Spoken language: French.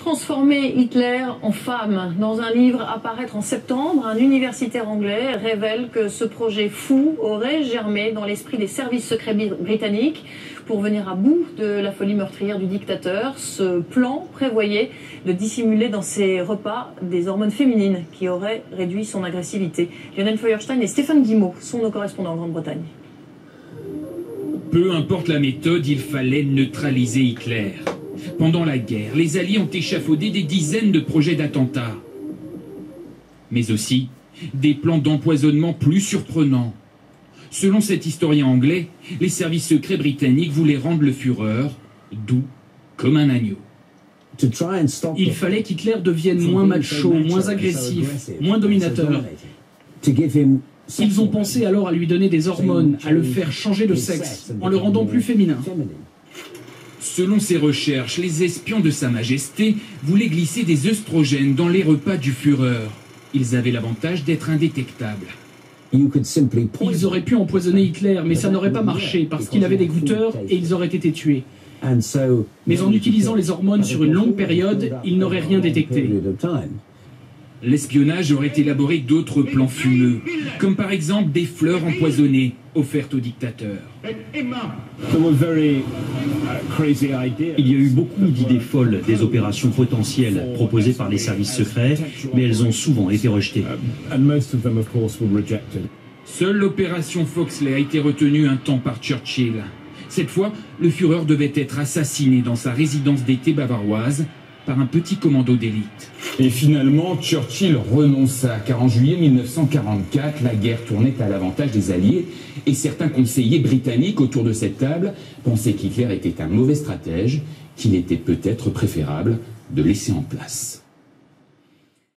Transformer Hitler en femme. Dans un livre à paraître en septembre, un universitaire anglais révèle que ce projet fou aurait germé dans l'esprit des services secrets britanniques pour venir à bout de la folie meurtrière du dictateur. Ce plan prévoyait de dissimuler dans ses repas des hormones féminines qui auraient réduit son agressivité. Lionel Feuerstein et Stéphane Guimau sont nos correspondants en Grande-Bretagne. Peu importe la méthode, il fallait neutraliser Hitler. Pendant la guerre, les Alliés ont échafaudé des dizaines de projets d'attentats. Mais aussi des plans d'empoisonnement plus surprenants. Selon cet historien anglais, les services secrets britanniques voulaient rendre le Führer doux comme un agneau. Il fallait qu'Hitler devienne moins macho, moins agressif, moins dominateur. Ils ont pensé alors à lui donner des hormones, à le faire changer de sexe, en le rendant plus féminin. Selon ses recherches, les espions de Sa Majesté voulaient glisser des œstrogènes dans les repas du Führer. Ils avaient l'avantage d'être indétectables. Ils auraient pu empoisonner Hitler, mais ça n'aurait pas marché parce qu'il avait des goûteurs et ils auraient été tués. Mais en utilisant les hormones sur une longue période, ils n'auraient rien détecté. L'espionnage aurait élaboré d'autres plans fumeux, comme par exemple des fleurs empoisonnées offertes au dictateur. Il y a eu beaucoup d'idées folles, des opérations potentielles proposées par les services secrets, mais elles ont souvent été rejetées. Seule l'opération Foxley a été retenue un temps par Churchill. Cette fois, le Führer devait être assassiné dans sa résidence d'été bavaroise par un petit commando d'élite. Et finalement, Churchill renonça, car en juillet 1944, la guerre tournait à l'avantage des Alliés, et certains conseillers britanniques autour de cette table pensaient qu'Hitler était un mauvais stratège, qu'il était peut-être préférable de laisser en place.